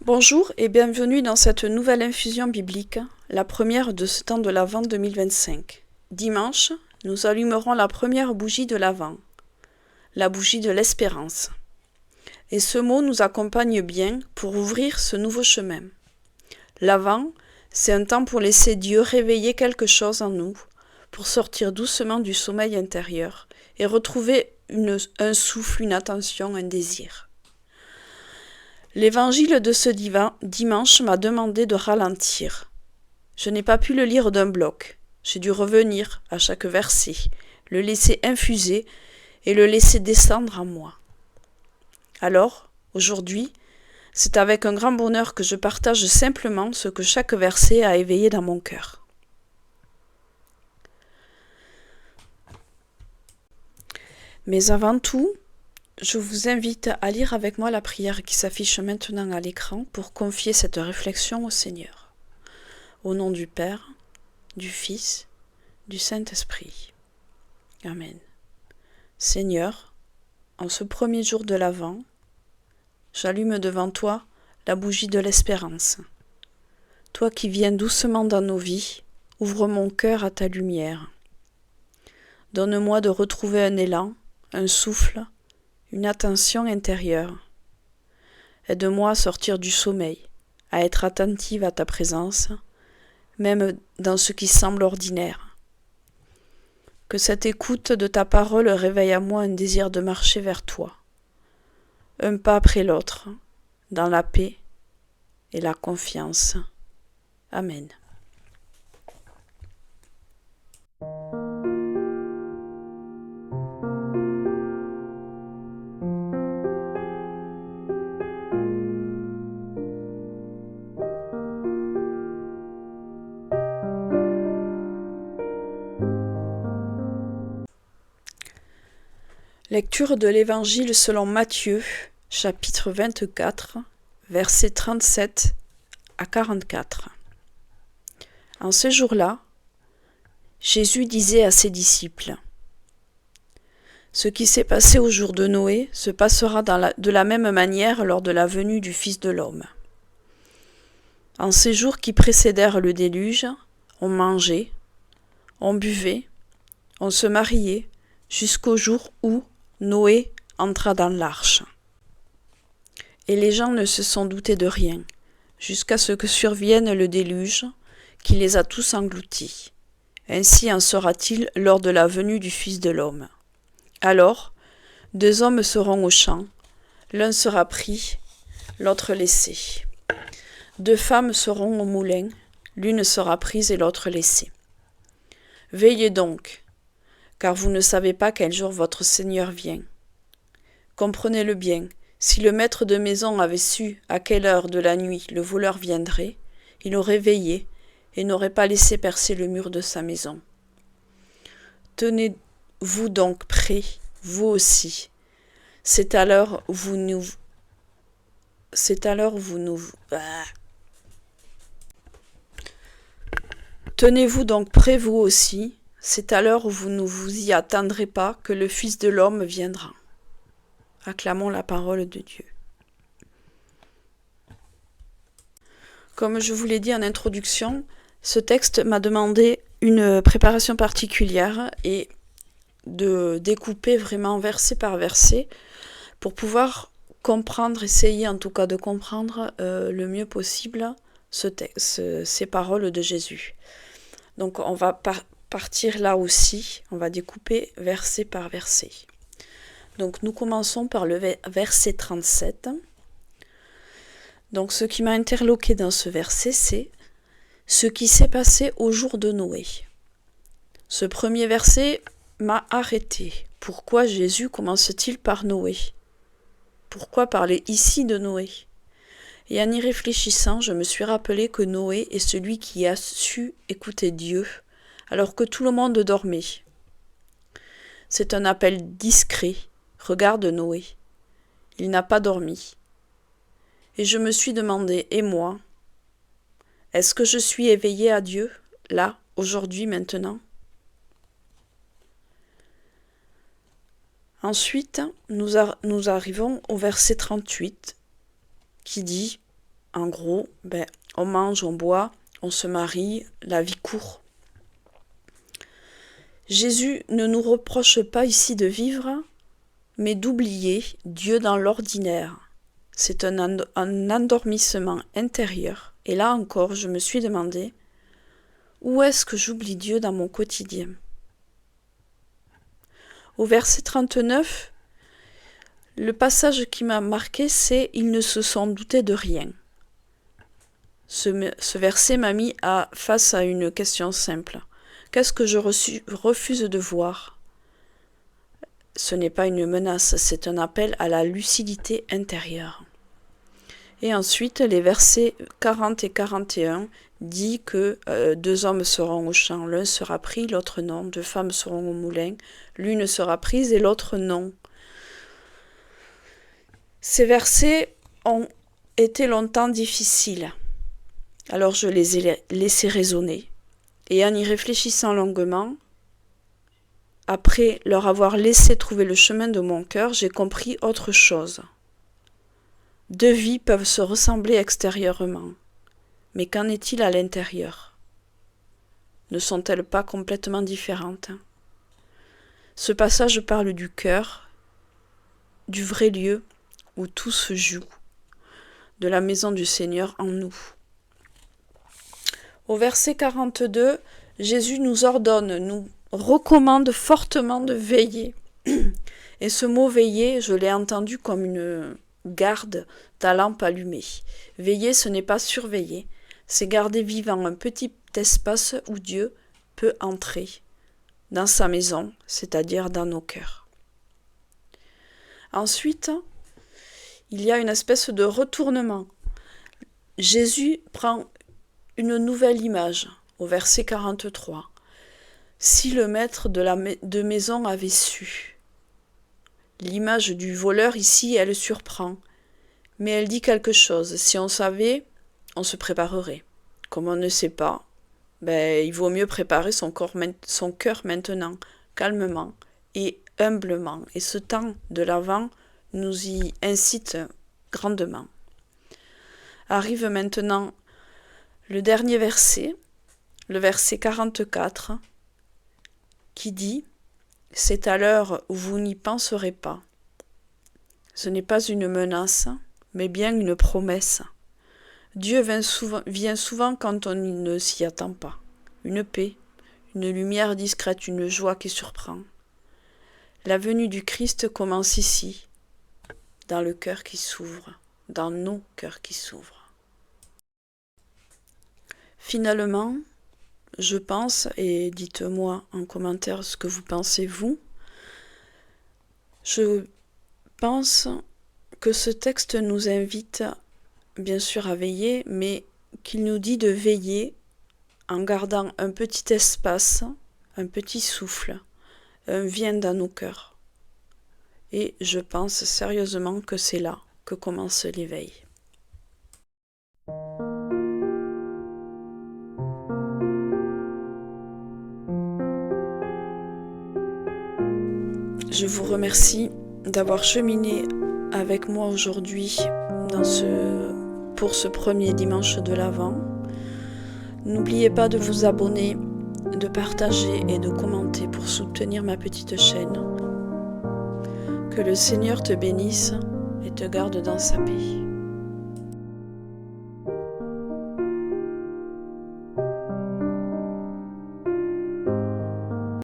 Bonjour et bienvenue dans cette nouvelle infusion biblique, la première de ce temps de l'Avent 2025. Dimanche, nous allumerons la première bougie de l'Avent, la bougie de l'espérance. Et ce mot nous accompagne bien pour ouvrir ce nouveau chemin. L'Avent, c'est un temps pour laisser Dieu réveiller quelque chose en nous, pour sortir doucement du sommeil intérieur et retrouver un souffle, une attention, un désir. L'évangile de ce dimanche m'a demandé de ralentir. Je n'ai pas pu le lire d'un bloc. J'ai dû revenir à chaque verset, le laisser infuser et le laisser descendre en moi. Alors, aujourd'hui, c'est avec un grand bonheur que je partage simplement ce que chaque verset a éveillé dans mon cœur. Mais avant tout, je vous invite à lire avec moi la prière qui s'affiche maintenant à l'écran pour confier cette réflexion au Seigneur. Au nom du Père, du Fils, du Saint-Esprit. Amen. Seigneur, en ce premier jour de l'Avent, j'allume devant toi la bougie de l'espérance. Toi qui viens doucement dans nos vies, ouvre mon cœur à ta lumière. Donne-moi de retrouver un élan, un souffle, une attention intérieure. Aide-moi à sortir du sommeil, à être attentive à ta présence, même dans ce qui semble ordinaire. Que cette écoute de ta parole réveille à moi un désir de marcher vers toi, un pas après l'autre, dans la paix et la confiance. Amen. Lecture de l'Évangile selon Matthieu, chapitre 24, versets 37 à 44. En ce jour-là, Jésus disait à ses disciples : « Ce qui s'est passé au jour de Noé se passera de la même manière lors de la venue du Fils de l'homme. En ces jours qui précédèrent le déluge, on mangeait, on buvait, on se mariait, jusqu'au jour où Noé entra dans l'arche. Et les gens ne se sont doutés de rien, jusqu'à ce que survienne le déluge, qui les a tous engloutis. Ainsi en sera-t-il lors de la venue du Fils de l'homme. Alors, 2 hommes seront au champ, l'un sera pris, l'autre laissé. 2 femmes seront au moulin, l'une sera prise et l'autre laissée. Veillez donc, car vous ne savez pas quel jour votre Seigneur vient. Comprenez-le bien, si le maître de maison avait su à quelle heure de la nuit le voleur viendrait, il aurait veillé et n'aurait pas laissé percer le mur de sa maison. Tenez-vous donc prêts, vous aussi. C'est à l'heure où vous nous... Tenez-vous donc prêts, vous aussi. C'est à l'heure où vous ne vous y attendrez pas que le Fils de l'homme viendra. Acclamons la parole de Dieu. Comme je vous l'ai dit en introduction, ce texte m'a demandé une préparation particulière et de découper vraiment verset par verset pour pouvoir comprendre, essayer en tout cas de comprendre le mieux possible ces paroles de Jésus. Donc on va partir là aussi, on va découper verset par verset. Donc nous commençons par le verset 37. Donc ce qui m'a interloqué dans ce verset, c'est ce qui s'est passé au jour de Noé. Ce premier verset m'a arrêté. Pourquoi Jésus commence-t-il par Noé ? Pourquoi parler ici de Noé ? Et en y réfléchissant, je me suis rappelé que Noé est celui qui a su écouter Dieu alors que tout le monde dormait. C'est un appel discret. Regarde Noé. Il n'a pas dormi. Et je me suis demandé, et moi, est-ce que je suis éveillée à Dieu, là, aujourd'hui, maintenant ? Ensuite, nous arrivons au verset 38, qui dit En gros, on mange, on boit, on se marie, la vie court. Jésus ne nous reproche pas ici de vivre, mais d'oublier Dieu dans l'ordinaire. C'est un endormissement intérieur. Et là encore, je me suis demandé, où est-ce que j'oublie Dieu dans mon quotidien? Au verset 39, le passage qui m'a marqué, c'est « Ils ne se sont doutés de rien ». Ce verset m'a mis face à une question simple. Qu'est-ce que je refuse de voir? Ce n'est pas une menace, c'est un appel à la lucidité intérieure. Et ensuite, les versets 40 et 41 disent que 2 hommes seront au champ, l'un sera pris, l'autre non, 2 femmes seront au moulin, l'une sera prise et l'autre non. Ces versets ont été longtemps difficiles. Alors je les ai laissés résonner. Et en y réfléchissant longuement, après leur avoir laissé trouver le chemin de mon cœur, j'ai compris autre chose. 2 vies peuvent se ressembler extérieurement, mais qu'en est-il à l'intérieur? Ne sont-elles pas complètement différentes? Ce passage parle du cœur, du vrai lieu où tout se joue, de la maison du Seigneur en nous. Au verset 42, Jésus nous ordonne, nous recommande fortement de veiller. Et ce mot veiller, je l'ai entendu comme une garde ta lampe allumée. Veiller, ce n'est pas surveiller, c'est garder vivant un petit espace où Dieu peut entrer dans sa maison, c'est-à-dire dans nos cœurs. Ensuite, il y a une espèce de retournement. Jésus prend une nouvelle image au verset 43. Si le maître de maison avait su. L'image du voleur ici, elle surprend, mais elle dit quelque chose. Si on savait, on se préparerait. Comme on ne sait pas, il vaut mieux préparer son cœur maintenant, calmement et humblement. Et ce temps de l'Avent nous y incite grandement. Arrive maintenant le dernier verset, le verset 44, qui dit « C'est à l'heure où vous n'y penserez pas ». Ce n'est pas une menace, mais bien une promesse. Dieu vient souvent quand on ne s'y attend pas. Une paix, une lumière discrète, une joie qui surprend. La venue du Christ commence ici, dans le cœur qui s'ouvre, dans nos cœurs qui s'ouvrent. Finalement, je pense, et dites-moi en commentaire ce que vous pensez vous, je pense que ce texte nous invite bien sûr à veiller, mais qu'il nous dit de veiller en gardant un petit espace, un petit souffle, un vient dans nos cœurs. Et je pense sérieusement que c'est là que commence l'éveil. Je vous remercie d'avoir cheminé avec moi aujourd'hui pour ce premier dimanche de l'Avent. N'oubliez pas de vous abonner, de partager et de commenter pour soutenir ma petite chaîne. Que le Seigneur te bénisse et te garde dans sa paix.